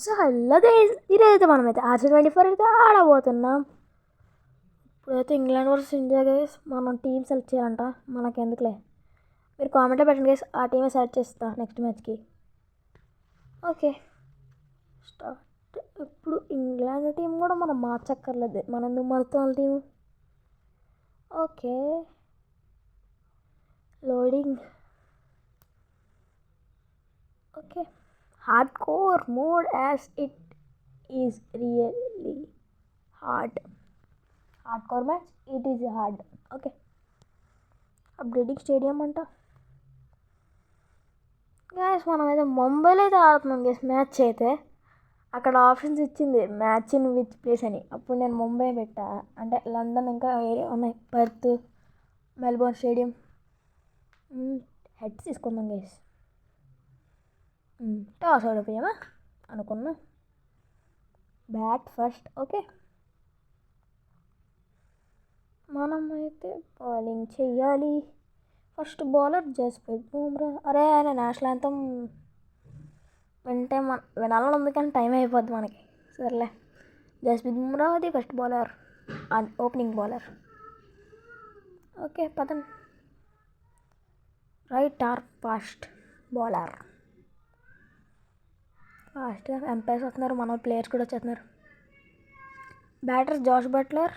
So hello guys, ఈరోజైతే మనమైతే RC24 అయితే ఆడబోతున్నాం. ఇప్పుడైతే ఇంగ్లాండ్ వర్సెస్ ఇండియా గైస్. మనం టీం సెలెక్ట్ చేయాలంట. మనకెందుకులే, మీరు కామెంట్లో పెట్టండి గైస్, ఆ టీమే సెలెక్ట్ చేస్తా నెక్స్ట్ మ్యాచ్కి. Okay start. ఇప్పుడు ఇంగ్లాండ్ టీం కూడా మనం మార్చక్కర్లేదు, మనం ఎందుకు మారుతాం వాళ్ళ team. Okay loading. Okay hardcore mode as it is really hardcore match, it is hard. Okay upgrading stadium అంట గ్యాస్. మనమైతే ముంబైలో అయితే ఆడుతున్నాం గ్యాస్. మ్యాచ్ అయితే అక్కడ ఆప్షన్స్ ఇచ్చింది మ్యాచ్ ఇన్ విచ్ ప్లేస్ అని. అప్పుడు నేను ముంబై పెట్టా, అంటే లండన్ ఇంకా ఏరియా ఉన్నాయి, పర్త్, మెల్బోర్న్ స్టేడియం. హెడ్స్ తీసుకుందాం గ్యాస్. టాస్ ఓడిపోయామా అనుకున్నా. Bat first. ఓకే మనం అయితే బౌలింగ్ చెయ్యాలి. First bowler Jasprit Bumrah. అరే ఆయన నేషనల్ యాంథమ్ వింటే వినాలని ఉంది కానీ టైం అయిపోద్ది మనకి. సర్లే, జస్ప్రీత్ బుమ్రా అది first bowler, opening bowler. Okay Pathan right arm fast bowler. ఫాస్ట్గా ఎంపైర్స్ వస్తున్నారు, మన ప్లేయర్స్ కూడా వచ్చేస్తున్నారు. Batters Jos Buttler,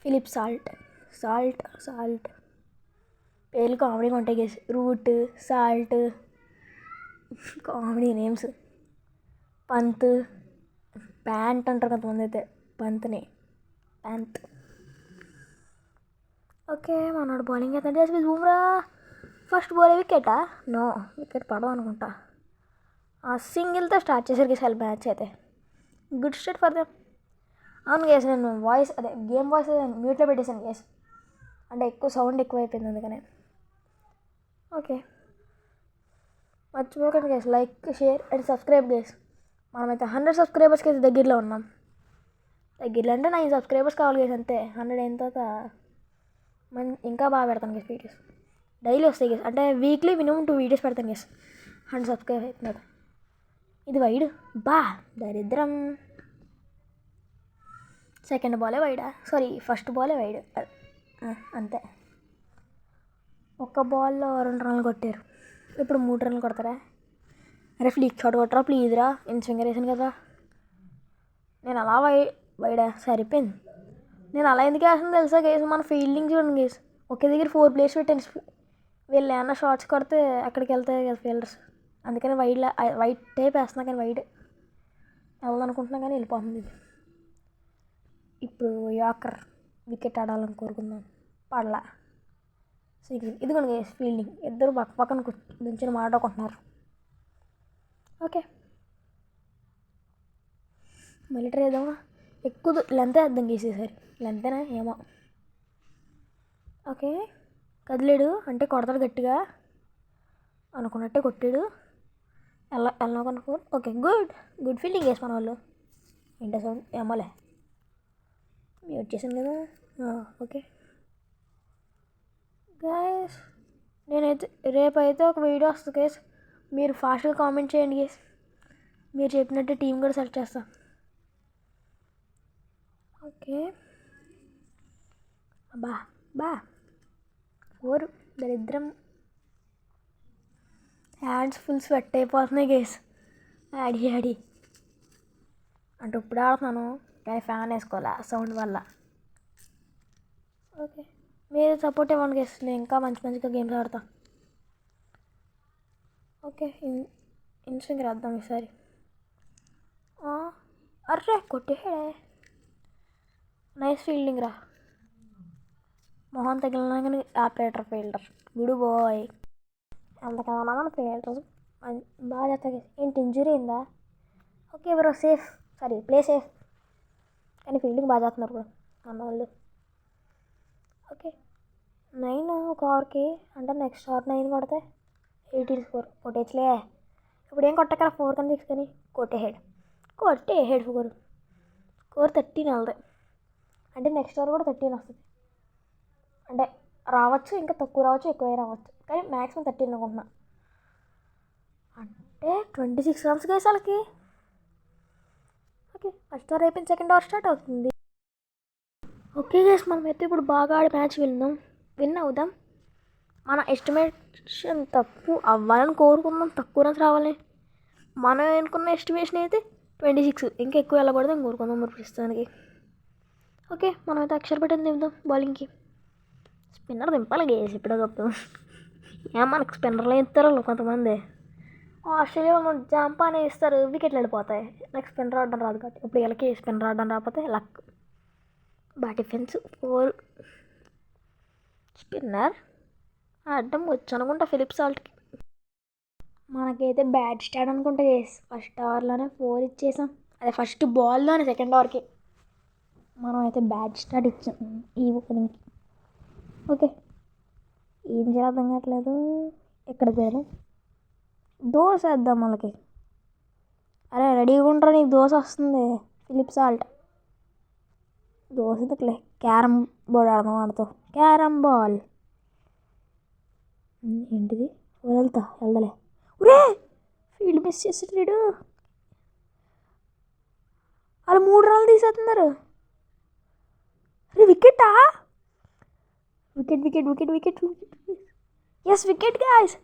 Philip Salt పేర్లు కామెడీగా ఉంటాయి గేసి. Root, Salt, comedy names. Pant, pant అంటారు కొంతమంది అయితే, పంత్ని ప్యాంత్. ఓకే మనోడు బౌలింగ్ అయితే జస్ప్రీత్ బుమ్రా. ఫస్ట్ బాల్ వికెటా? నో, వికెట్ పడవు అనుకుంటా. సింగిల్తో స్టార్ట్ చేశారు గేస్ మ్యాచ్ అయితే. Good start for them. అవును గేస్, నేను వాయిస్ అదే గేమ్ వాయిస్ మ్యూట్లో పెట్టేశాను గేస్, అంటే ఎక్కువ సౌండ్ ఎక్కువ అయిపోయింది అందుకనే. ఓకే మర్చిపోకండి guys, like, share and subscribe guys. మనమైతే 100 సబ్స్క్రైబర్స్కి అయితే దగ్గరలో ఉన్నాం. దగ్గరలో అంటే 9 సబ్స్క్రైబర్స్ కావాలి గేస్, అంతే. 100 అయిన తర్వాత ఇంకా బాగా పెడతాను గేస్ వీడియోస్. డైలీ వస్తాయి గేస్, అంటే వీక్లీ మినిమం 2 వీడియోస్ పెడతాను గేస్ 100 సబ్స్క్రైబ్ అవుతుంది. ఇది వైడ్ బా దరిద్రం. సెకండ్ బాలే వైడా, సారీ ఫస్ట్ బాలే వైడ్, అంతే. ఒక్క బాల్లో 2 రన్లు కొట్టారు, ఇప్పుడు 3 రన్లు కొడతారా? అరే ఫ్లిక్ షాట్ కొట్టరా ప్లీజ్ రా, ఇన్ స్వింగర్ వేసాను కదా నేను. అలా వైడా సరిపోయింది. నేను అలా ఎందుకు వేస్తాను తెలుసా గేస్, మన ఫీల్డింగ్ చూడండి గేస్, ఒకే దగ్గర 4 ప్లేయర్స్ పెట్టాను. వీళ్ళు ఏమన్నా షార్ట్స్ కొడితే అక్కడికి వెళ్తాయి కదా ఫీల్డర్స్, అందుకని వైట్ టైప్ వేస్తున్నా, కానీ వైడ్ వెళ్ళాలనుకుంటున్నా కానీ వెళ్ళిపోతుంది ఇది. ఇప్పుడు యాకర్ వికెట్ ఆడాలని కోరుకుందాం, పడలా. ఇదిగోండి గేస్ ఫీల్డింగ్, ఇద్దరు పక్కన నుంచి మాట్లాడుకుంటున్నారు. ఓకే మళ్ళీ ట్రై చేద్దామా? ఎక్కువ లెంత్ వేద్దాం గీసేసరి, లెంతేనా ఏమో. ఓకే కదిలేడు అంటే కొడతాడు గట్టిగా అనుకున్నట్టే కొట్టాడు. వెళ్ళనుకో. ఓకే గుడ్ ఫీల్డింగ్ వేసి మన వాళ్ళు. ఏంటో సౌండ్ ఏమోలే, మ్యూట్ చేశాను కదా. ఓకే గైస్, నేనైతే రేపైతే ఒక వీడియో వస్తుంది గైస్, మీరు ఫాస్ట్గా కామెంట్ చేయండి గైస్. మీరు చెప్పినట్టు టీం కూడా సెలెక్ట్ చేస్తా. ఓకే బా 4 దరిద్రం. హ్యాండ్స్ ఫుల్ స్వెట్ అయిపోతున్నాయి గైస్, ఆడి అంటే ఇప్పుడు ఆడుతున్నాను కానీ ఫ్యాన్ వేసుకోవాలా సౌండ్ వల్ల. ఓకే మీరు సపోర్ట్ ఇవ్వండి గైస్, నేను ఇంకా మంచిగా గేమ్స్ ఆడతా. ఓకే ఇన్స్వింగ్ రాద్దాం ఈసారి. అర్రే కొట్టేసాడే, నైస్ ఫీల్డింగ్ రా. మొహం తగిలినా కానీ ఆపరేటర్ ఫీల్డర్ గుడ్ బాయ్. ఎంతకన్నా మన ఫీల్డర్స్ బాగా చేస్తా. ఏంటి ఇంజురీ అయిందా? Okay bro safe, sorry play safe, కానీ ఫీల్డింగ్ బాగా చేస్తున్నారు బ్రో అన్న వాళ్ళు. ఓకే 9 ఒక ఓవర్కి, అంటే నెక్స్ట్ ఓవర్ 9 కొడితే 18 స్కోర్ కొట్టేచ్చలే. ఇప్పుడు ఏం కొట్టకరా 4 కానీ 6 కానీ కొట్టేసాడు 4 స్కోర్ 13 వెళ్తాయి. అంటే నెక్స్ట్ ఓవర్ కూడా 13 వస్తుంది, అంటే రావచ్చు, ఇంకా తక్కువ రావచ్చు, ఎక్కువ రావచ్చు, కానీ మ్యాక్సిమం 13 అనుకుంటున్నా. అంటే 26 రన్స్ గైస్ వాళ్ళకి. ఓకే, ఫస్ట్ ఓవర్ అయిపోయింది, సెకండ్ ఓవర్ స్టార్ట్ అవుతుంది. ఓకే గైస్, మనమైతే ఇప్పుడు బాగా ఆడి మ్యాచ్ విన్ అవుదాం. మన ఎస్టిమేషన్ తప్పు అవ్వాలని కోరుకుందాం, తక్కువ రన్స్ రావాలి. మనం అనుకున్న ఎస్టిమేషన్ అయితే 26, ఇంకా ఎక్కువ వెళ్ళకూడదు అని కోరుకుందాం మరి ప్రస్తుతానికి. ఓకే, మనమైతే అక్షర పెట్టింది దింపుదాం బౌలింగ్కి. స్పిన్నర్ దింపాలి గేసి ఇప్పుడప్పుడు. మనకు స్పిన్నర్లు ఇస్తారు కొంతమంది. ఆస్ట్రేలియాలో జాంపానే ఇస్తారు, వికెట్లు వెళ్ళిపోతాయి. నాకు స్పిన్నర్ ఆడడం రాదు కాబట్టి ఇప్పుడు వీళ్ళకి స్పిన్నర్ ఆడడం రాకపోతే లక్. డిఫెన్స్ 4. స్పిన్నర్ ఆడడం వచ్చు అనుకుంటా ఫిలిప్ సాల్ట్కి. మనకైతే బ్యాట్ స్టార్ట్ అనుకుంటా ఫస్ట్ ఓవర్లోనే 4 ఇచ్చేసాం. అదే ఫస్ట్ బాల్లోనే సెకండ్ ఓవర్కి మనం అయితే బ్యాట్ స్టార్ట్ ఇచ్చాం ఈ ఓపెనింగ్కి. ఓకే, ఏం చేయాలి అర్థం కావట్లేదు. ఎక్కడికి పోయాను, దోశ వేద్దాం వాళ్ళకి. అరే రెడీగా ఉంటారా, నీకు దోశ వస్తుంది ఫిలిప్ సాల్ట్. దోశ ఎందుకులే, క్యారమ్ బోర్డ్ ఆడదాం ఆడుతూ. క్యారమ్ బాల్ ఏంటిది, వెళ్దలే. ఒరే ఫీల్డ్ మిస్ చేసేటాడు, వాళ్ళు 3 రన్లు తీసేస్తున్నారు. అరే వికెటా, వికెట్. Yes wicket guys.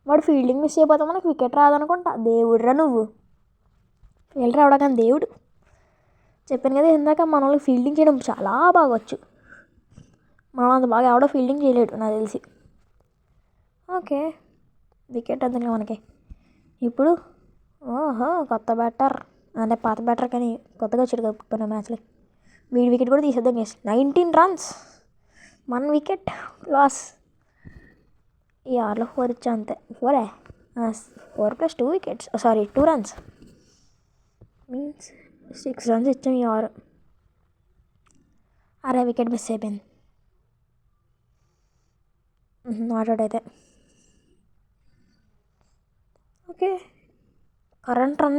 వాడు ఫీల్డింగ్ మిస్ అయిపోతే మనకు వికెట్ రాదనుకుంటా. దేవుడురా నువ్వు, ఫీల్డర్ అవడం దేవుడు. చెప్పాను కదా ఇందాక మన వాళ్ళకి ఫీల్డింగ్ చేయడం చాలా బాగా వచ్చు. మనం అంత బాగా ఎవడో ఫీల్డింగ్ చేయలేడు నాకు తెలిసి. ఓకే, వికెట్ అందుకే మనకి. ఇప్పుడు ఓహో కొత్త బ్యాటర్, అంటే పాత బ్యాటర్ కానీ కొత్తగా వచ్చాడు కదా మ్యాచ్లో. వీడి వికెట్ కూడా తీసేద్దాం గేస్. 19 runs, 1 wicket loss. ఈ ఆర్లో 4 ఇచ్చా అంతే. 4 + 2 wickets, sorry 2 runs means 6 runs ఇచ్చాం ఈ ఆర్. అరే వికెట్ మిస్ అయిపోయింది. నాట్ అవుట్ అయితే. ఓకే, కరెంట్ రన్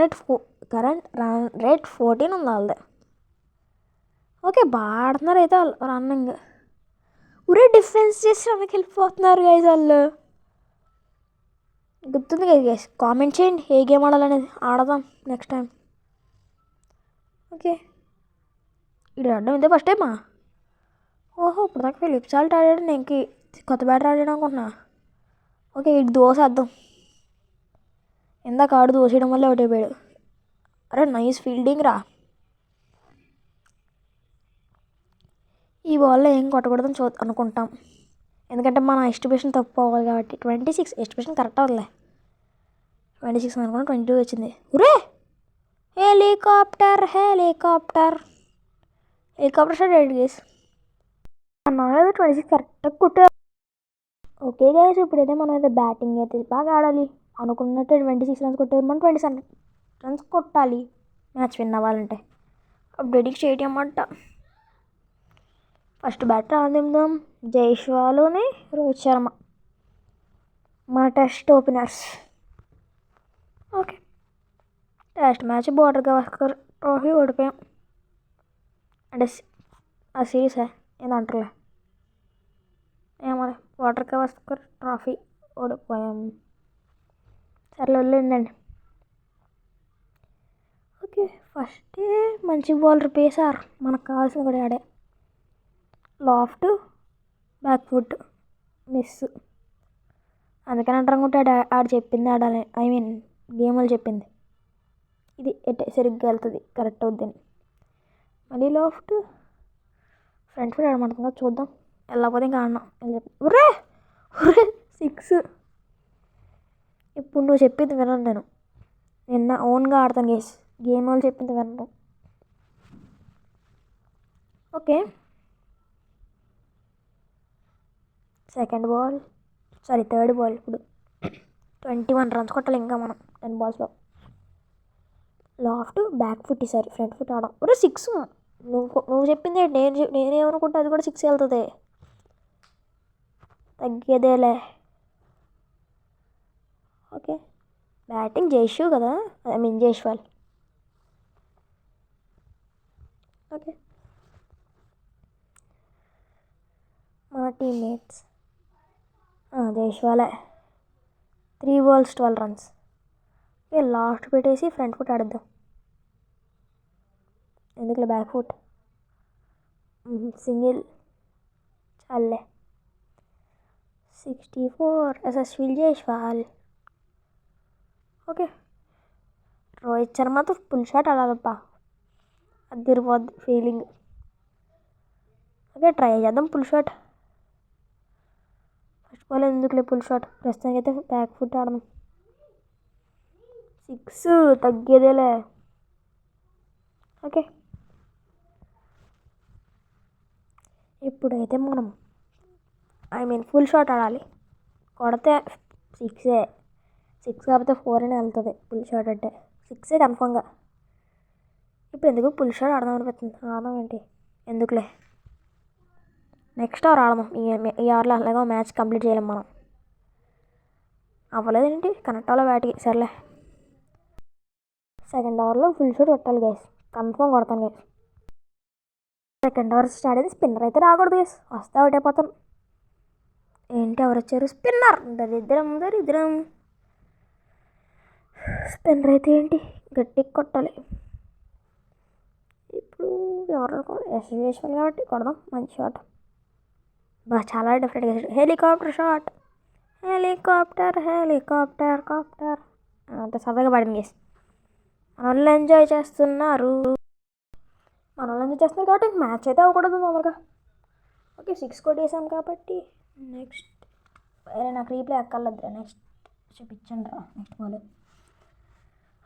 రేట్ 14 ఉంది వాళ్ళదే. ఓకే, బాగా ఆడుతున్నారు అయితే వాళ్ళు రన్నింగ్. ఊరే డిఫెన్స్ చేసి రన్కి వెళ్ళిపోతున్నారు గైస్ వాళ్ళు. గుర్తుంది కదా గైస్, కామెంట్ చేయండి ఏ గేమ్ ఆడాలనేది, ఆడదాం నెక్స్ట్ టైం. ఓకే, ఇది ఆడడం ఇదే ఫస్ట్ టైమా. ఓహో ఇప్పుడు దాకా ఫిలిప్ సాల్ట్ ఆడాడు, నేను కొత్త బ్యాటర్ ఆడాడు అనుకున్నా. ఓకే, ఇటు దోసేద్దాం. ఇందాక ఆడు దోసేయడం వల్ల ఒకటి అయిపోయాడు. అరే నైస్ ఫీల్డింగ్ రా. ఈ బాల్లో ఏం కొట్టకూడదని అనుకుంటాం, ఎందుకంటే మన ఎస్టిమేషన్ తప్పు అవ్వాలి కాబట్టి. 26 ఎస్టిమేషన్ కరెక్ట్ అవ్వలే. 26 అనుకున్నా 22 వచ్చింది. ఉరే హెలికాప్టర్ షాట్ గేస్ అన్నది 26 కరెక్ట్గా కొట్టారు. ఓకే గైస్, ఇప్పుడైతే మనం అయితే బ్యాటింగ్ అయితే బాగా ఆడాలి. అనుకున్నట్టు 26 రన్స్ కొట్టారు, మనం 27 రన్స్ కొట్టాలి మ్యాచ్ విన్ అవ్వాలంటే. అప్డేటింగ్ స్టేడియం అంట. ఫస్ట్ బ్యాటర్ ఆదిందాం, జైస్వాల్ని రోహిత్ శర్మ మన test openers. Okay, test match Border Gavaskar trophy ఓడిపోయాం. అంటే ఆ సిరీస్ ఏదంటారులే ఏమో, బోర్డర్ గవాస్కర్ ట్రోఫీ ఓడిపోయాం. సర్లే వదిలేండి. ఓకే, ఫస్ట్ మంచి బౌలర్ పేసారు, మనకు కావాల్సిన కూడా ఆడే. లాఫ్ట్ బ్యాక్ ఫుట్ మిస్, అందుకని అంటారనుకుంటే ఆడు చెప్పింది ఆడాలి, గేమ్ వాళ్ళు చెప్పింది ఇది సరిగ్గా వెళ్తుంది, కరెక్ట్ అవుద్దని. మళ్ళీ లాఫ్ట్ ఫ్రంట్ ఫుట్ ఆడమంటుందా చూద్దాం, వెళ్ళకపోతే ఇంకా ఆడినా ఉరే 6. ఇప్పుడు నువ్వు చెప్పింది వినను, నేను నిన్న ఓన్గా ఆడతాను గేమ్ వాళ్ళు చెప్పింది వినను. Okay, third ball. ఇప్పుడు 21 రన్స్ కొట్టాలి ఇంకా మనం 10 balls. లాఫ్ట్ బ్యాక్ ఫుట్, ఈసారి ఫ్రంట్ ఫుట్ ఆడం. ఒరే 6. నువ్వు చెప్పింది నేనేమనుకుంటే అది కూడా 6 వెళ్తుంది, తగ్గేదేలే. ఓకే, బ్యాటింగ్ కదా, జైస్వాల్. ఓకే, మన టీమ్మేట్స్ జైస్వాలే. 3 balls 12 runs. ఓకే, లాస్ట్ పెట్టేసి ఫ్రంట్ ఫుట్ ఆడిద్దాం. ఎందుకులే బ్యాక్ ఫుట్ సింగిల్ చాలే. 64 యశస్వి జైస్వాల్. ఓకే, రోహిత్ శర్మతో ఫుల్ షాట్ ఆడాలప్ప, అది తిరిగిపోద్ది ఫీలింగ్. ఓకే, ట్రై చేద్దాం ఫుల్ షాట్. ఫస్ట్ బాల్ ఎందుకులే ఫుల్ షాట్, ప్రస్తుతానికి అయితే బ్యాక్ ఫుట్ ఆడదాం. 6 తగ్గేదేలే. ఓకే, ఇప్పుడైతే మనం ఫుల్ షాట్ ఆడాలి. కొడితే 6 కాకపోతే 4 అని వెళ్తుంది ఫుల్ షాట్ అంటే. 6 కన్ఫామ్గా. ఇప్పుడు ఎందుకు ఫుల్ షాట్ ఆడదాం అనిపిస్తుంది. ఆడదాం ఏంటి, ఎందుకులే నెక్స్ట్ ఓవర్ ఆడదాం. ఈ ఓవర్లో అలాగే మ్యాచ్ కంప్లీట్ చేయలేం మనం. అవ్వలేదేంటి, కనెక్ట్ అవ్వలే బ్యాట్కి, సర్లే. సెకండ్ ఓవర్లో ఫుల్ షాట్ కొట్టాలి గైస్, కన్ఫామ్ కొడతాను గైస్. సెకండ్ ఓవర్ స్టార్ట్ అయింది. స్పిన్నర్ అయితే రాకూడదు గైస్, వస్తే అవుట్ అయిపోతాను. ఏంటి ఎవరు వచ్చారు, స్పిన్నర్. దరిద్రం. స్పిన్నర్ అయితే ఏంటి, గట్టిగా కొట్టాలి. ఇప్పుడు ఎవరు యశస్వి జైస్వాల్ కాబట్టి కొడదాం మంచి షాట్. చాలా డిఫరెంట్గా హెలికాప్టర్ షాట్. హెలికాప్టర్ అంటే సరదాగా పడింది గేస్. మనల్ని ఎంజాయ్ చేస్తున్నారు కాబట్టి మ్యాచ్ అయితే అవ్వకూడదు తొందరగా. ఓకే, 6 కొట్టేసాం కాబట్టి నెక్స్ట్ నాకు రీప్లే ఎక్కర్లేదురా. నెక్స్ట్ చూపించండి రా నెక్స్ట్ బాల్.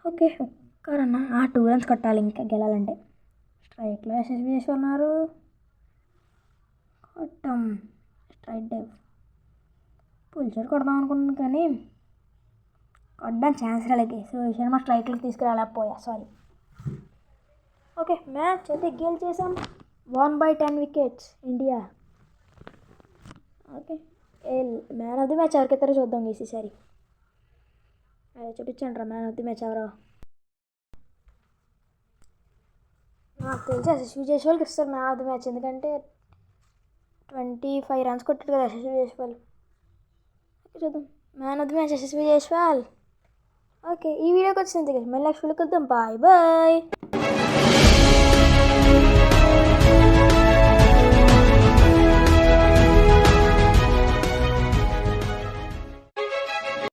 ఓకే, ఒక్కరన్నా 2 runs కొట్టాలి ఇంకా గెలాలంటే. స్ట్రైక్లో యశస్వి జైస్వాల్ ఉన్నారు, కొట్టాం. స్ట్రైట్ డైవ్ ఫుల్ షాట్ కొడదాం అనుకున్నాను కానీ కొట్టడానికి ఛాన్స్ రాలేదు. రోహిత్ శర్మ స్ట్రైక్లోకి తీసుకురాలేకపోయా, సారీ. ఓకే, మ్యాచ్ అయితే గెలిచేసాం. 1/10 wickets India. Okay, man of the match ఎవరికెత్తారో చూద్దాం ఈసారి. అదే చూపించండి రా మ్యాన్ ఆఫ్ ది మ్యాచ్ ఎవరో. నాకు తెలిసి యశస్వి జైస్వాల్కి ఇస్తారు మ్యాన్ ఆఫ్ ది మ్యాచ్, ఎందుకంటే 25 runs కొట్టాడు కదా యశస్వి జైస్వాల్. ఓకే, చూద్దాం. Man of the match Yashasvi Jaiswal. Okay, ఈ వీడియోకి వచ్చింది. మళ్ళీ నెక్స్ట్ వీడియోకి వద్దాం. బాయ్.